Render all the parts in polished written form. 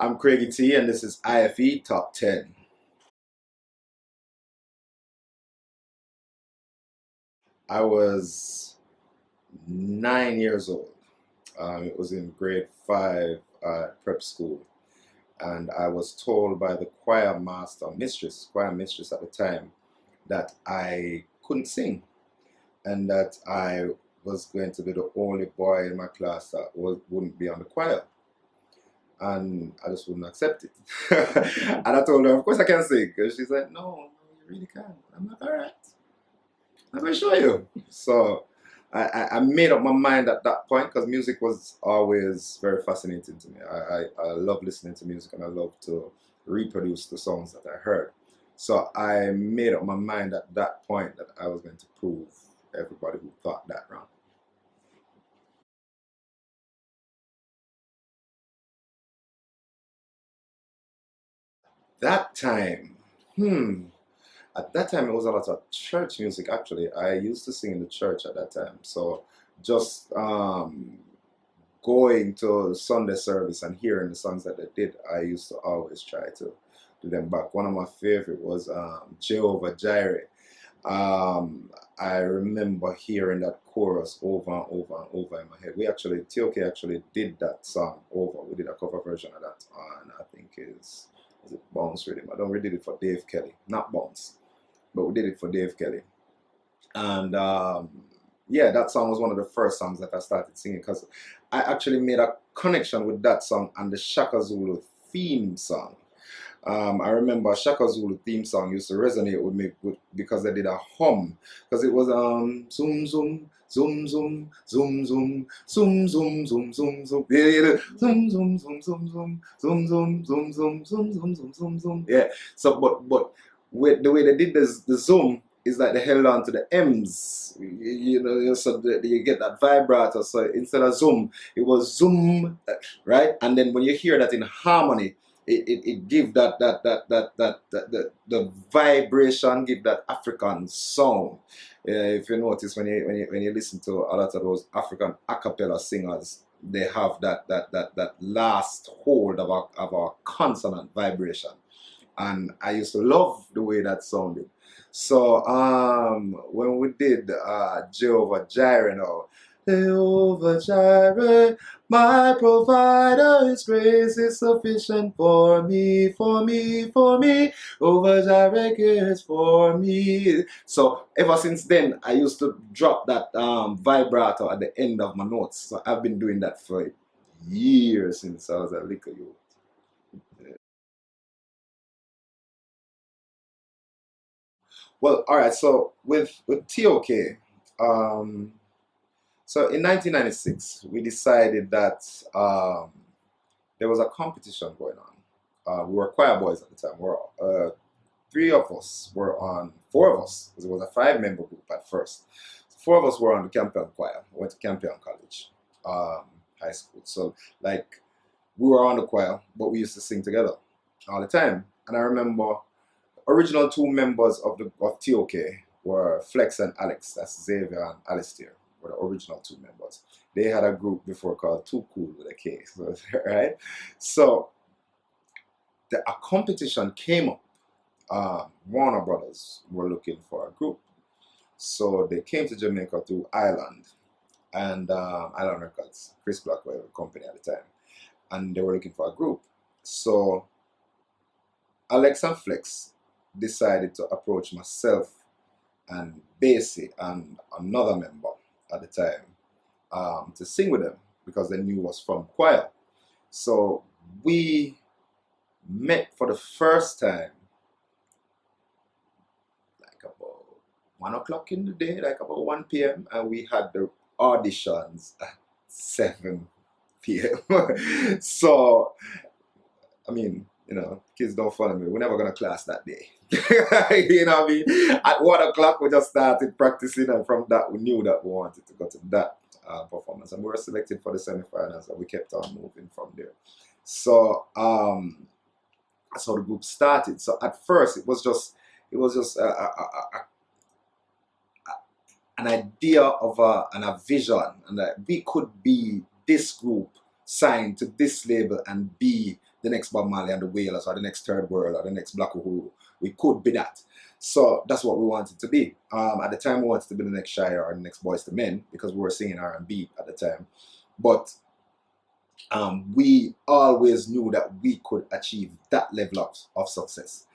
I'm Craigy T, and this is IFE Top 10. I was 9 years old. It was in grade 5 prep school, and I was told by the choir mistress at the time, that I couldn't sing, and that I was going to be the only boy in my class that wouldn't be on the choir. And I just wouldn't accept it. And I told her, of course I can sing. And she said, no, you really can't. I'm like, all right, I'm going to show you. So I made up my mind at that point, because music was always very fascinating to me. I love listening to music, and I love to reproduce the songs that I heard. So I made up my mind at that point that I was going to prove everybody who thought that wrong. That time, at that time, it was a lot of church music, actually. I used to sing in the church at that time. So just going to Sunday service and hearing the songs that they did, I used to always try to do them back. One of my favorite was Jehovah Jireh. I remember hearing that chorus over and over and over in my head. T.O.K actually did that song over. We did a cover version of that on, I think is it Bounce Rhythm? I don't really did it for Dave Kelly, not Bounce, but we did it for Dave Kelly. And yeah, that song was one of the first songs that I started singing, because I actually made a connection with that song and the Shaka Zulu theme song. I remember Shaka Zulu theme song used to resonate with me because they did a hum, because it was zoom zoom zoom zoom zoom zoom zoom zoom zoom zoom zoom, yeah, zoom zoom zoom zoom zoom zoom zoom zoom zoom zoom zoom zoom zoom zoom, yeah. So but with the way they did this, the zoom is like they held on to the M's, so you get that vibrato. So instead of zoom, it was zoom, right? And then when you hear that in harmony, it give the vibration, give that African sound. If you notice, when you listen to a lot of those African a cappella singers, they have that last hold of a consonant vibration, and I used to love the way that sounded. So when we did Jehovah Jireh now, Jehovah Jireh, my provider, His grace is sufficient for me, for me, for me. Jehovah Jireh cares for me. So ever since then, I used to drop that vibrato at the end of my notes. So I've been doing that for years, since I was a little youth. Well, all right. So with T.O.K, so in 1996, we decided that there was a competition going on. We were choir boys at the time. Four of us, because it was a five-member group at first. Four of us were on the Campion choir. We went to Campion College, high school. So like, we were on the choir, but we used to sing together all the time. And I remember original two members of T.O.K were Flex and Alex. That's Xavier and Alistair were the original two members. They had a group before called Too Cool with a K, so, right? So a competition came up. Warner Brothers were looking for a group, so they came to Jamaica through Island and Island Records, Chris Blackwell company at the time, and they were looking for a group. So Alex and Flex decided to approach myself and Basie and another member at the time to sing with them, because they knew us from choir. So we met for the first time like about 1 o'clock in the day, like about 1 p.m. and we had the auditions at 7 p.m. So I mean, kids don't follow me. We're never gonna class that day. You know what I mean? At 1 o'clock, we just started practicing, and from that, we knew that we wanted to go to that performance, and we were selected for the semifinals, and we kept on moving from there. So that's how the group started. So at first, it was just an idea of and a vision, and that we could be this group signed to this label and be the next Bob Marley and the Wailers, or the next Third World, or the next Black Uhuru. We could be that. So that's what we wanted to be. At the time, we wanted to be the next Shire or the next Boys to Men, because we were singing R&B at the time. But we always knew that we could achieve that level of success.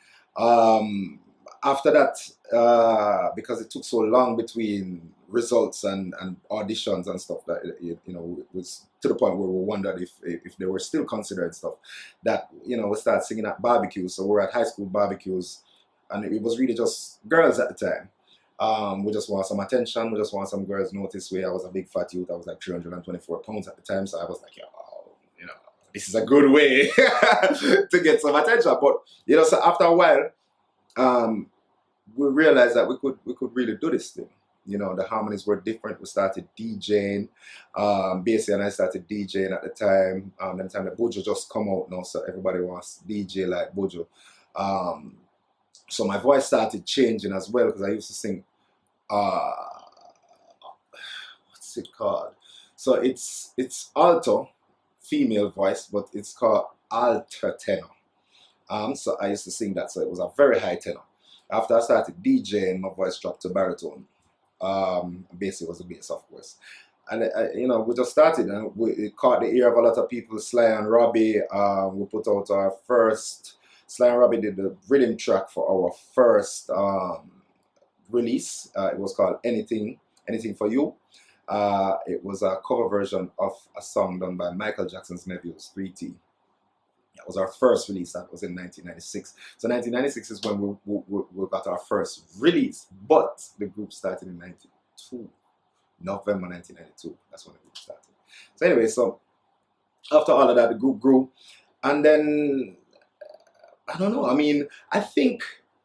After that, because it took so long between results and auditions and stuff, that it was to the point where we wondered if they were still considered stuff, that we started singing at barbecues. So we were at high school barbecues, and it was really just girls at the time. We just want some attention. We just want some girls notice. I was a big fat youth. I was like 324 pounds at the time, so I was like, this is a good way to get some attention. But so after a while, we realized that we could really do this thing. The harmonies were different. We started DJing. Basically, and I started DJing at the time. Then time the Buju just come out now, so everybody wants DJ like Buju. So my voice started changing as well, because I used to sing. What's it called? So it's alto, female voice, but it's called alto tenor. So I used to sing that, so it was a very high tenor. After I started DJing, my voice dropped to baritone. Bass was the bass, of course. And we just started, and it caught the ear of a lot of people. Sly and Robbie, we put out our first. Sly and Robbie did the rhythm track for our first release. It was called Anything for You. It was a cover version of a song done by Michael Jackson's nephews, 3T. That was our first release. That was in 1996. So 1996 is when we got our first release. But the group started in 92. November 1992. That's when the group started. So anyway, so after all of that, the group grew. And then, I don't know. I mean, I think,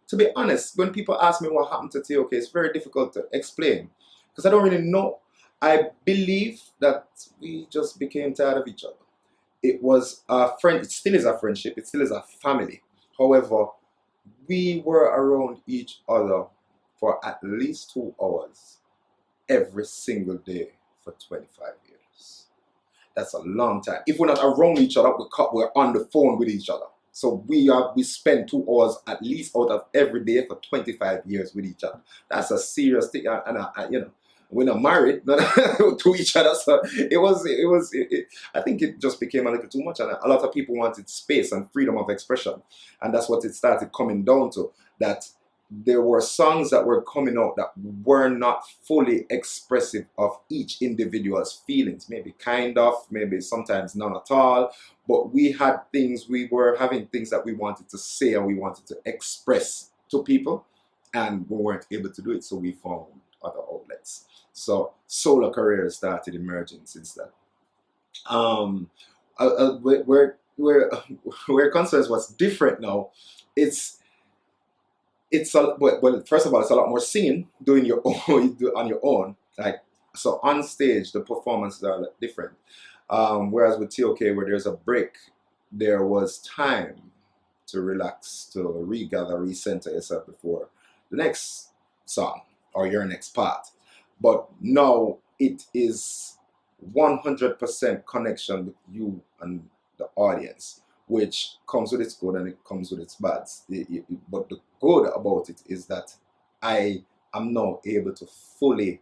to be honest, when people ask me what happened to T.O.K, it's very difficult to explain, because I don't really know. I believe that we just became tired of each other. It was a friend. It still is a friendship. It still is a family. However, we were around each other for at least 2 hours every single day for 25 years. That's a long time. If we're not around each other, we're on the phone with each other. So we spend 2 hours at least out of every day for 25 years with each other. That's a serious thing, and we're not married to each other, so I think it just became a little too much, and a lot of people wanted space and freedom of expression, and that's what it started coming down to, that there were songs that were coming out that were not fully expressive of each individual's feelings, maybe maybe sometimes none at all, but we were having things that we wanted to say and we wanted to express to people, and we weren't able to do it, so we found other outlets. So solo careers started emerging since then. Where concerns what's different now, well, first of all, it's a lot more singing, doing your own, on your own. Like, so on stage, the performances are a lot different. Whereas with T.O.K, where there's a break, there was time to relax, to regather, recenter yourself before the next song or your next part. But now it is 100% connection with you and the audience, which comes with its good and it comes with its bad. But the good about it is that I am now able to fully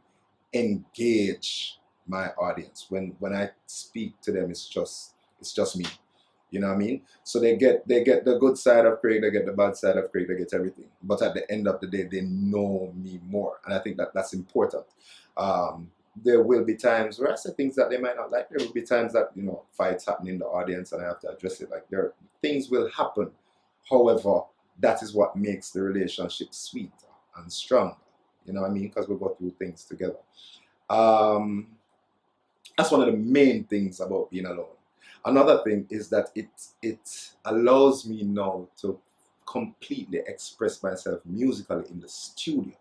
engage my audience. When I speak to them, it's just me. You know what I mean? So they get the good side of Craig, they get the bad side of Craig, they get everything. But at the end of the day, they know me more. And I think that that's important. There will be times where I say things that they might not like. There will be times that, fights happen in the audience and I have to address it. Like, things will happen. However, that is what makes the relationship sweet and strong. You know what I mean? Because we go through things together. That's one of the main things about being alone. Another thing is that it allows me now to completely express myself musically in the studio.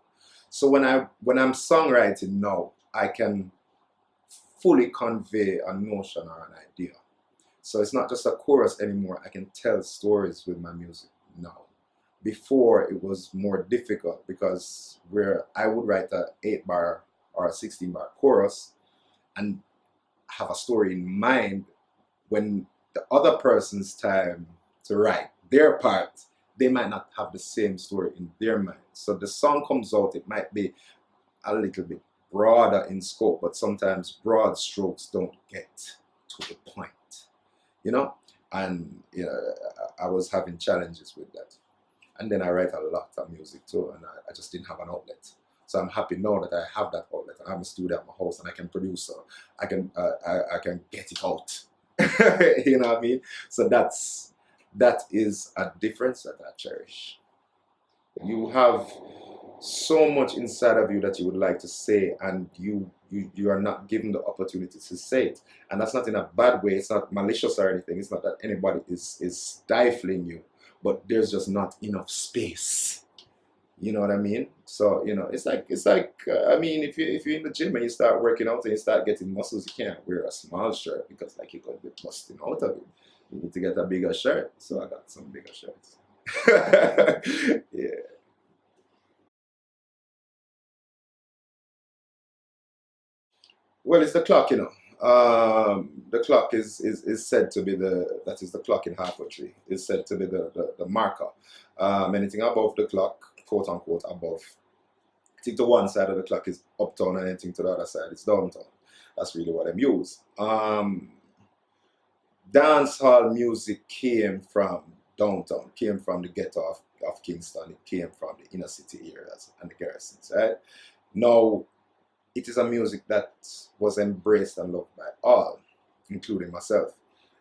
So when I'm songwriting now, I can fully convey a notion or an idea. So it's not just a chorus anymore. I can tell stories with my music now. Before, it was more difficult because I would write a 8-bar or a 16-bar chorus and have a story in mind when the other person's time to write their part, they might not have the same story in their mind. So the song comes out, it might be a little bit broader in scope, but sometimes broad strokes don't get to the point, you know? And you know, I was having challenges with that. And then I write a lot of music too, and I just didn't have an outlet. So I'm happy now that I have that outlet. I have a studio at my house, and I can produce. I can get it out. You know what I mean? So that is a difference that I cherish. You have so much inside of you that you would like to say, and you are not given the opportunity to say it. And that's not in a bad way. It's not malicious or anything. It's not that anybody is stifling you, but there's just not enough space. You know what I mean? So you know, it's like I mean, if you're in the gym and you start working out and you start getting muscles, you can't wear a small shirt because like you're gonna be busting out of it. You need to get a bigger shirt. So I got some bigger shirts. Yeah. Well, it's the clock, you know. The clock is said to be that is the clock in harpentry, is said to be the marker. Anything above the clock, quote unquote, above. I think the one side of the clock is uptown and anything to the other side is downtown. That's really what I'm use. Dancehall music came from downtown, came from the ghetto of Kingston, it came from the inner city areas and the garrisons, right? Now, it is a music that was embraced and loved by all, including myself.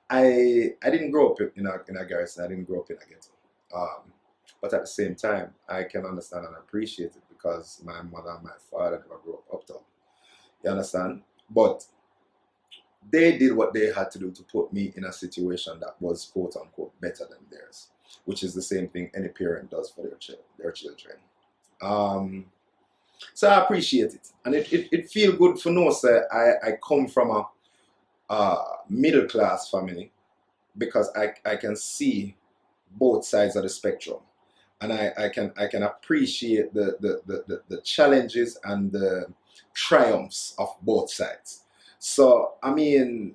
I didn't grow up in a garrison, I didn't grow up in a ghetto. But at the same time, I can understand and appreciate it because my mother and my father never grew up uptown. You understand? But they did what they had to do to put me in a situation that was quote unquote better than theirs, which is the same thing any parent does for their children. So I appreciate it, and it feel good for know say I come from a middle class family because I can see both sides of the spectrum, and I can appreciate the challenges and the triumphs of both sides. So I mean,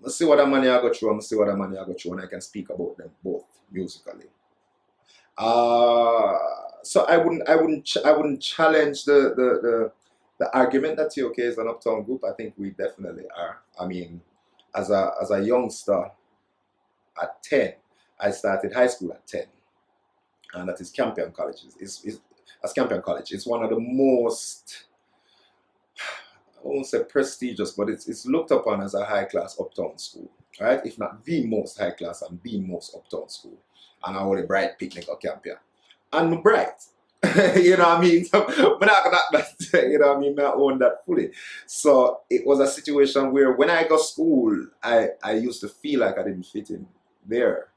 let's see what a man I go through, and see what a man I go through, and I can speak about them both musically. So I wouldn't challenge the argument that TOK is an uptown group. I think we definitely are. I mean, as a youngster at 10, I started high school at 10, and that is Campion College. As Campion College, it's one of the most, I won't say prestigious, but it's looked upon as a high class uptown school, right? If not the most high class and the most uptown school. And I was a bright picnic of Campion. And I'm bright. You know what I mean? So, but you know what I mean? I own that fully. So it was a situation where when I got school, I used to feel like I didn't fit in there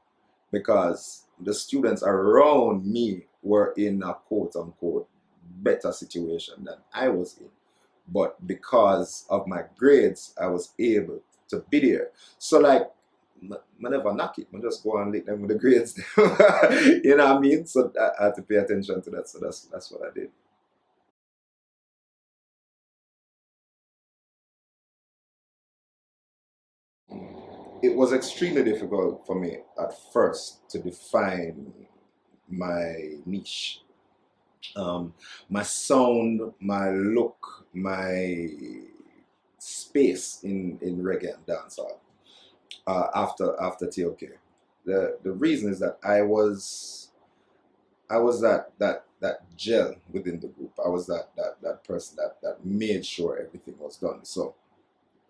because the students around me were in a quote unquote better situation than I was in. But because of my grades, I was able to be there. So like, I never knock it. I just go and lick them with the grades. You know what I mean? So I had to pay attention to that. So that's what I did. It was extremely difficult for me at first to define my niche. My sound, my look, my space in reggae and dancehall. After TOK. The reason is that I was that gel within the group. I was that person that made sure everything was done. So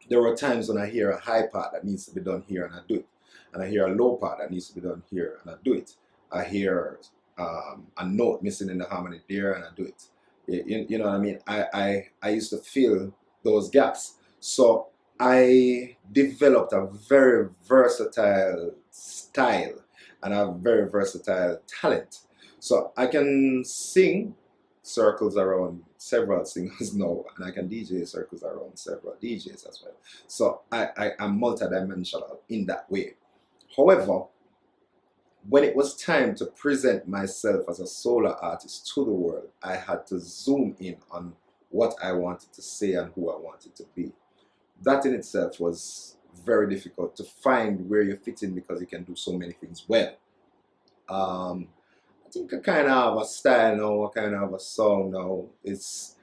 there were times when I hear a high part that needs to be done here and I do it. And I hear a low part that needs to be done here and I do it. I hear a note missing in the harmony there and I do it. You know what I mean? I used to fill those gaps. So I developed a very versatile style and a very versatile talent. So I can sing circles around several singers now, and I can DJ circles around several DJs as well. So I am multidimensional in that way. However, when it was time to present myself as a solo artist to the world, I had to zoom in on what I wanted to say and who I wanted to be. That in itself was very difficult to find where you fit in because you can do so many things well. I think I kind of have a style now, I kind of have a song now. It's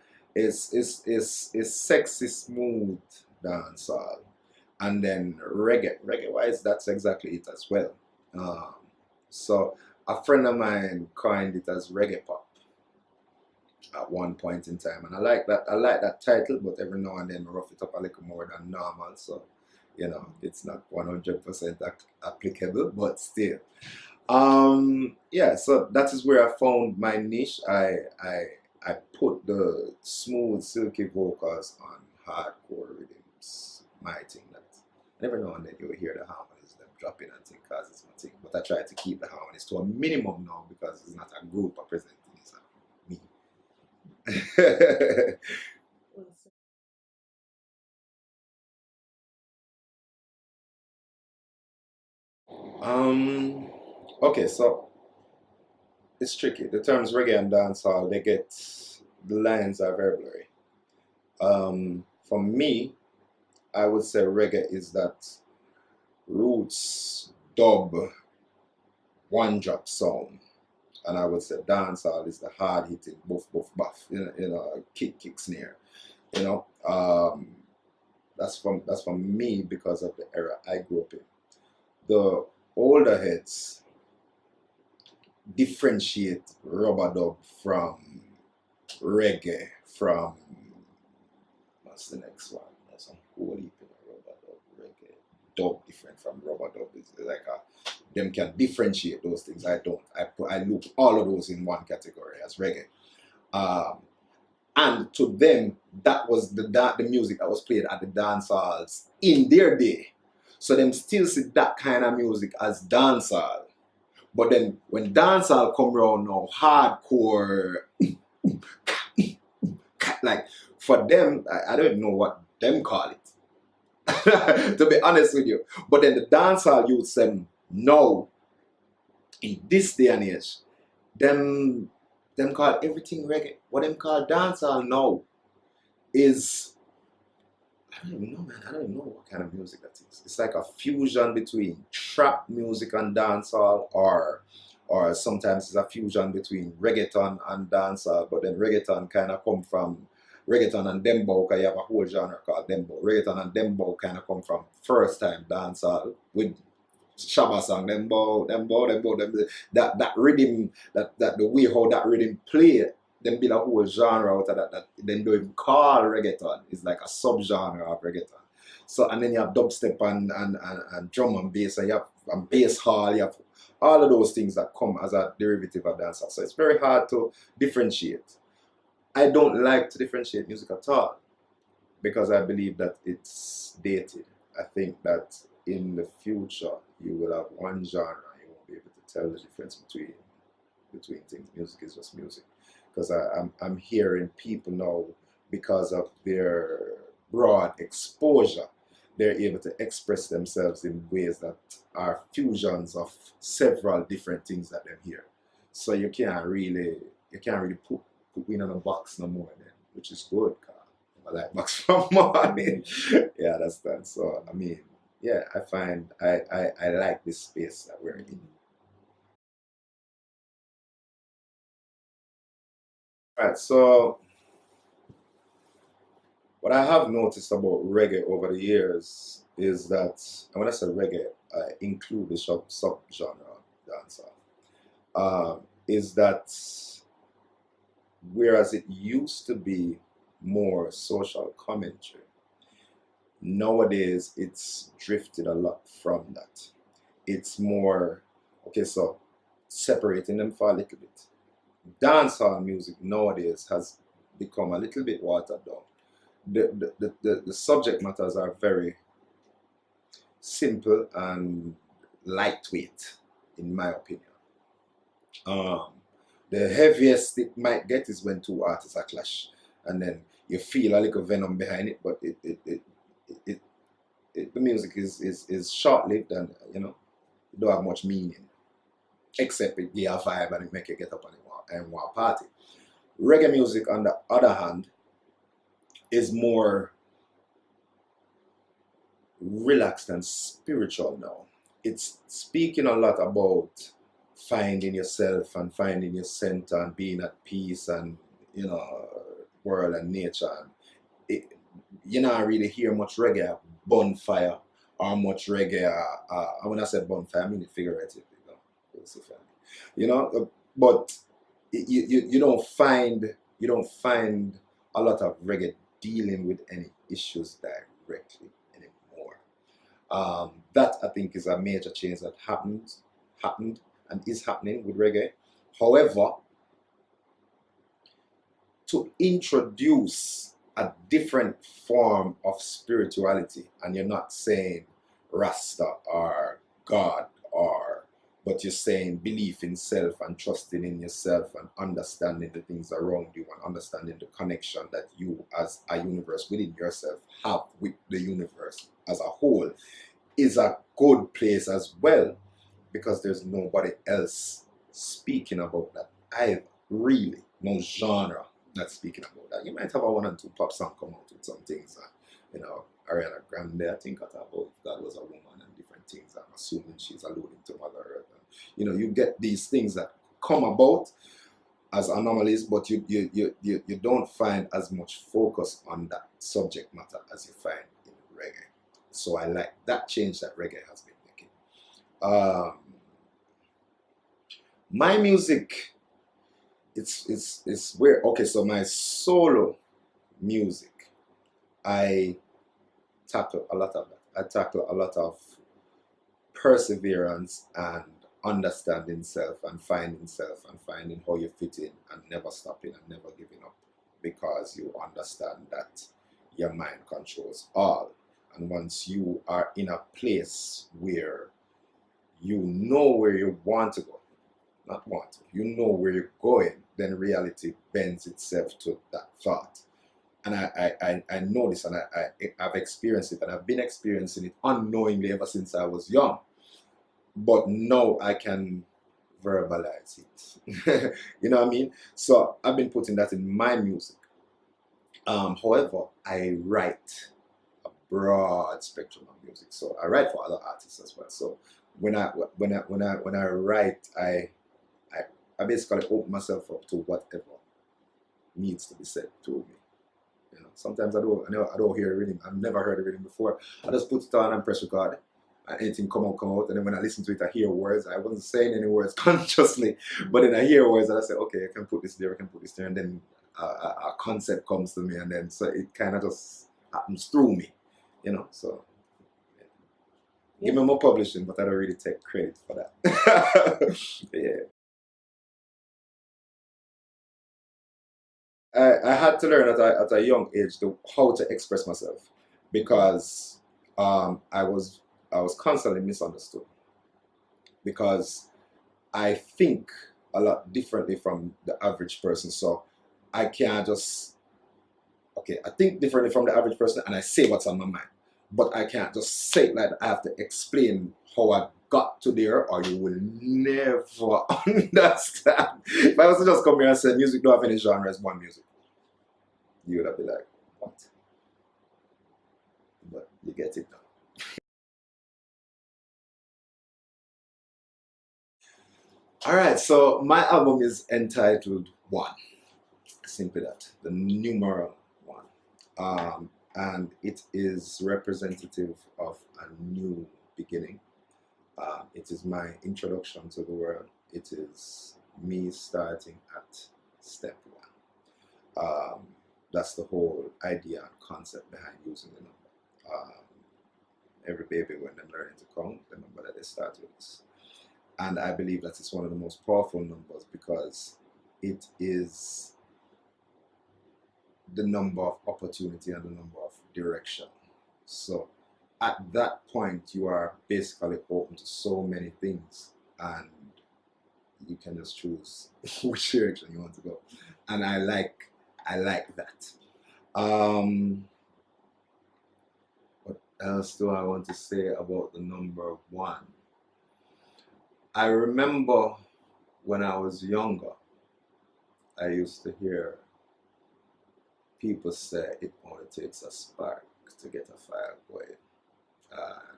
sexy, smooth dancehall. And then reggae. Reggae wise, that's exactly it as well. Um, so a friend of mine coined it as reggae pop at one point in time, and I like that. I like that title, but every now and then rough it up a little more than normal. So, it's not 100% applicable, but still. Yeah. So that is where I found my niche. I put the smooth, silky vocals on hardcore rhythms. My thing. That every now and then you'll hear the harmonies them dropping and things because it's my thing. But I try to keep the harmonies to a minimum now because it's not a group I'm presenting. It's me. um, okay, so it's tricky. The terms reggae and dancehall, the lines are very blurry. For me, I would say reggae is that roots, dub, one drop sound. And I would say dancehall is the hard hitting, buff, buff, buff, kick, snare. You know, that's from me because of the era I grew up in. The older heads differentiate rubber dub from reggae from what's the next one? There's some whole heap in rubber dub, reggae. Dub different from rubber dub. It's like them can differentiate those things. I don't. I look all of those in one category as reggae. Um, and to them, that was the music that was played at the dance halls in their day. So them still see that kind of music as dancehall. But then when dancehall come around now, hardcore, like for them, I don't even know what them call it. To be honest with you. But then the dancehall youths them now, in this day and age, them call everything reggae. What them call dancehall now is I don't even know, man. I don't even know what kind of music that is. It's like a fusion between trap music and dancehall, or sometimes it's a fusion between reggaeton and dancehall. But then reggaeton kind of come from reggaeton and dembow, because you have a whole genre called dembow. Reggaeton and dembow kind of come from first time dancehall with Shabba song, dembow. That rhythm, that the way how that rhythm play, them build a whole genre out of that. That then don't even call reggaeton. It's like a subgenre of reggaeton. So and then you have dubstep and drum and bass, and you have and bass hall. You have all of those things that come as a derivative of dancehall. So it's very hard to differentiate. I don't like to differentiate music at all because I believe that it's dated. I think that in the future you will have one genre. You won't be able to tell the difference between things. Music is just music. Because I'm hearing people now, because of their broad exposure, they're able to express themselves in ways that are fusions of several different things that they hear. So you can't really put in on a box no more then, which is good. 'Cause I like box from morning. Yeah, that's that. So I mean, yeah, I find I like this space that we're in. Right, so what I have noticed about reggae over the years is that, and when I say reggae, I include the subgenre dancehall, is that whereas it used to be more social commentary, nowadays it's drifted a lot from that. It's more, okay, so separating them for a little bit. Dancehall music nowadays has become a little bit watered down. The subject matters are very simple and lightweight, in my opinion. Um, the heaviest it might get is when two artists are clash, and then you feel a little venom behind it, but it, the music is short lived, and it don't have much meaning except it give a vibe and it make you get up and want party. Reggae music, on the other hand, is more relaxed and spiritual now. It's speaking a lot about finding yourself and finding your center and being at peace and, world and nature. And it, you not really hear much reggae bonfire or much reggae. When I said bonfire, I mean it figuratively. But you don't find a lot of reggae dealing with any issues directly anymore. That I think is a major change that happened, and is happening with reggae. However, to introduce a different form of spirituality, and you're not saying Rasta or God, but you're saying belief in self and trusting in yourself and understanding the things around you and understanding the connection that you as a universe within yourself have with the universe as a whole, is a good place as well, because there's nobody else speaking about that either, really. No genre that's speaking about that. You might have a one and two pop song come out with some things, Ariana Grande, I think, I thought about if God was a woman and different things. I'm assuming she's alluding to Mother Earth. You get these things that come about as anomalies, but you don't find as much focus on that subject matter as you find in reggae. So I like that change that reggae has been making. My music, it's weird. Okay, so my solo music, I tackle a lot of that. I tackle a lot of perseverance and understanding self and finding how you fit in and never stopping and never giving up, because you understand that your mind controls all. And once you are in a place where you know where you want to go, not want to, you know where you're going, then reality bends itself to that thought. And I know this, and I've experienced it, and I've been experiencing it unknowingly ever since I was young. But now I can verbalize it. You know what I mean? So I've been putting that in my music. However, I write a broad spectrum of music. So I write for other artists as well. So when I write, I basically open myself up to whatever needs to be said to me. Sometimes I don't hear a rhythm. I've never heard a rhythm before. I just put it on and press record, and anything come out. And then when I listen to it, I hear words. I wasn't saying any words consciously, but then I hear words and I say, okay, I can put this there, I can put this there, and then a concept comes to me, and then so it kind of just happens through me, So give me more publishing, but I don't really take credit for that. Yeah. I had to learn at a young age how to express myself, because I was constantly misunderstood, because I think a lot differently from the average person. So I can't just, okay, I think differently from the average person and I say what's on my mind, but I can't just say it like that. I have to explain how I got to there, or you will never understand. If I was to just come here and say music don't have any genre, it's one music, you would have been like, what? But you get it now. Alright, so my album is entitled One. Simply that, the numeral one. And it is representative of a new beginning. It is my introduction to the world. It is me starting at step one. That's the whole idea and concept behind using the number. Every baby, when they're learning to count, the number that they start with is. And I believe that it's one of the most powerful numbers, because it is the number of opportunity and the number of direction. So at that point, you are basically open to so many things, and you can just choose which direction you want to go. And I like that. What else do I want to say about the number one? I remember when I was younger, I used to hear people say it only takes a spark to get a fire going.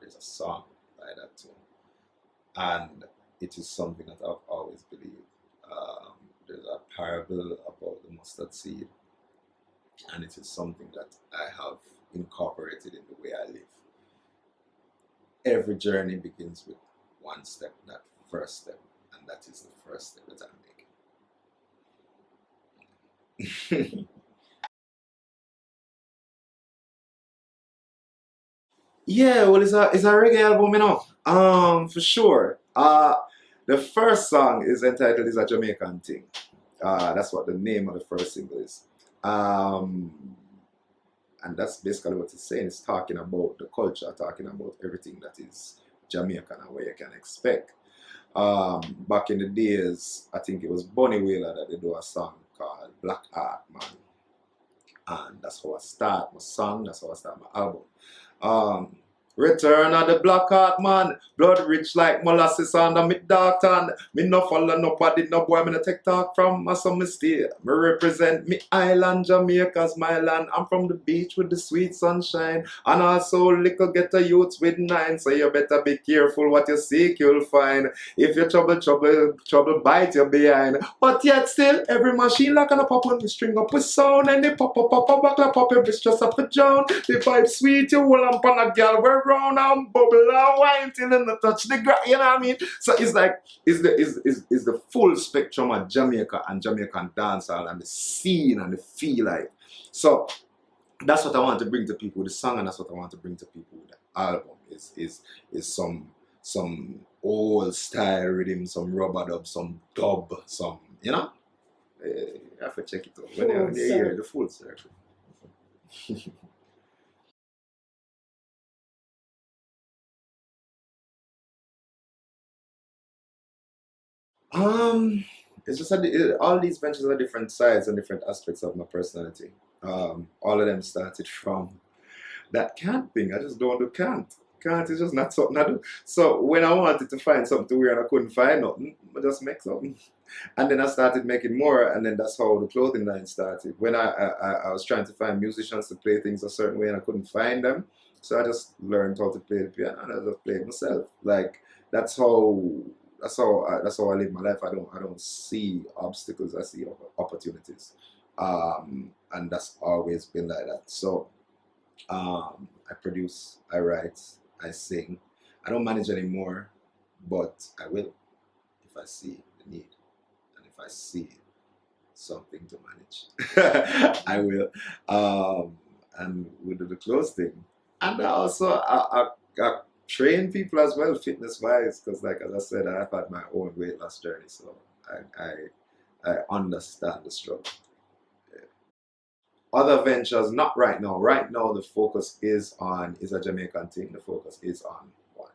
is a song by that tune. And it is something that I've always believed. There's a parable about the mustard seed, and it is something that I have incorporated in the way I live. Every journey begins with one step, that first step, and that is the first step that I'm making. Yeah, well, it's a reggae album, you know. For sure. The first song is entitled "Is a Jamaican Thing." That's what the name of the first single is. And that's basically what it's saying. It's talking about the culture, talking about everything that is Jamaican and what you can expect. Back in the days, I think it was Bunny Wailer that they do a song called Black Art Man. And that's how I start my song, that's how I start my album. Return of the Black Heart Man, blood rich like molasses under me dark tan. Me no follow nobody, no boy, me no take talk from my some stay. Me represent me island, Jamaica's my land. I'm from the beach with the sweet sunshine, and also little get a youths with 9. So you better be careful what you seek, you'll find. If you trouble bite you behind. But yet still, every machine like gonna pop on the string up with sound, and they pop up your bitch just up a John. The vibe sweet, you will up on a girl, we're round and bubble and wine till and touch the ground, you know what I mean? So it's like it's the full spectrum of Jamaica and Jamaican dancehall and the scene and the feel like. So that's what I want to bring to people with the song, and that's what I want to bring to people with the album is some old style rhythm, some rubber dub, some dub, some, you know? You have to check it out when you hear the full circle. It's just all these ventures are different sides and different aspects of my personality. All of them started from that can't thing. I just don't do can't. Can't is just not something I do. So when I wanted to find something to wear and I couldn't find nothing, I just make something. And then I started making more, and then that's how the clothing line started. When I was trying to find musicians to play things a certain way and I couldn't find them, so I just learned how to play the piano and I just played myself. Like that's how I live my life. I don't see obstacles. I see opportunities, and that's always been like that. So I produce, I write, I sing. I don't manage anymore, but I will if I see the need and if I see something to manage. I will, and we'll do the clothes thing, and also I train people as well, fitness wise, because like as I said, I've had my own weight loss journey, so I understand the struggle. Yeah. Other ventures, not right now. Right now the focus is a Jamaican thing. The focus is on one.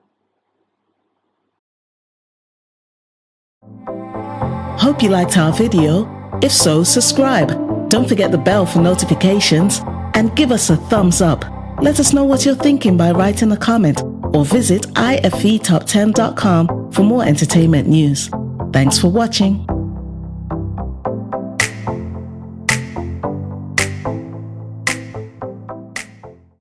Hope you liked our video. If so, subscribe. Don't forget the bell for notifications and give us a thumbs up. Let us know what you're thinking by writing a comment or visit IFETOP10.com for more entertainment news. Thanks for watching.